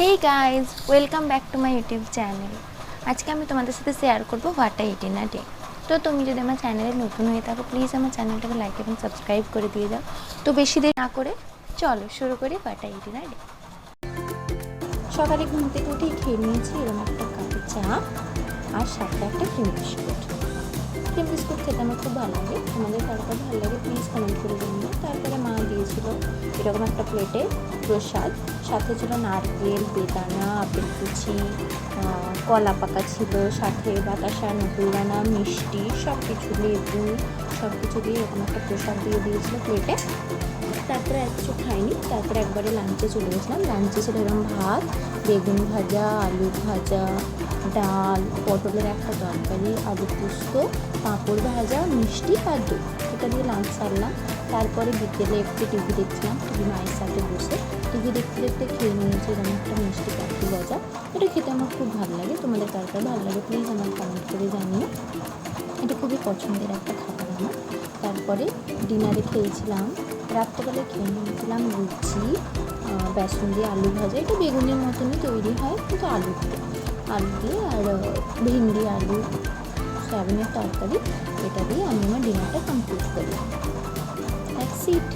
Hey guys, welcome back to my YouTube channel. आज के तुम्हारे साथ शेयर करब व्हाट आई डिनर डे। तो तुम जो हमारे चैनल नतून हो थको प्लिज हमारे चैनल को लाइक और सबसक्राइब कर दिए जाओ। तो बेशी देर ना करे चलो शुरू करी व्हाट आई डिनर डे। सकाले घुम থেকে উঠে খেয়ে নিয়েছি এরকম একটা কাপে চা আর সাথে একটা ক্রিম বিস্কুট খেতে আমার খুব ভালো লাগে। তোমাদের কার কার ভালো লাগে প্লিজ কমেন্ট করে জানিও। তারপরে মা দিয়েছিল এরকম একটা প্লেটে প্রসাদ, সাথে ছিল নারকেল, বেদানা, আপেল কুচি, কলা পাকা ছিল, সাথে বাতাসা, নকুলদানা, মিষ্টি, সব কিছু, লেবু, সব কিছু দিয়ে এরকম একটা প্রসাদ দিয়ে দিয়েছিল প্লেটে। তারপরে আর কিছু খাইনি, তারপরে একবারে লাঞ্চে চলে গেছিলাম। লাঞ্চে ছিল এরকম ভাত, বেগুন ভাজা, আলু ভাজা, ডাল, পটলের একটা তরকারি, আলু পোস্ত, পাঁপড় ভাজা, মিষ্টি আর দুধ, এটা দিয়ে লাঞ্চ সারলাম। তারপরে বিকেলে একটু টিভি দেখছিলাম, টিভি মায়ের সাথে বসে টিভি দেখতে দেখতে খেয়ে নিয়েছি এরকম একটা মিষ্টি কাঠি গজা। এটা খেতে আমার খুব ভালো লাগে। তোমাদের কার কার ভালো লাগে প্লিজ আমার কমেন্ট করে জানিও। এটা খুবই পছন্দের একটা খাবার আমার। তারপরে ডিনারে খেয়েছিলাম, রাত্রেবেলায় খেয়ে নিয়েছিলাম লুচি, বেসন দিয়ে আলু ভাজা, এটা বেগুনের মতনই তৈরি হয় কিন্তু আলু দিয়ে আর ভেন্ডি, আলু, সয়াবিনের তরকারি, এটা দিয়ে আমি আমার ডিনারটা কমপ্লিট করি। That's it.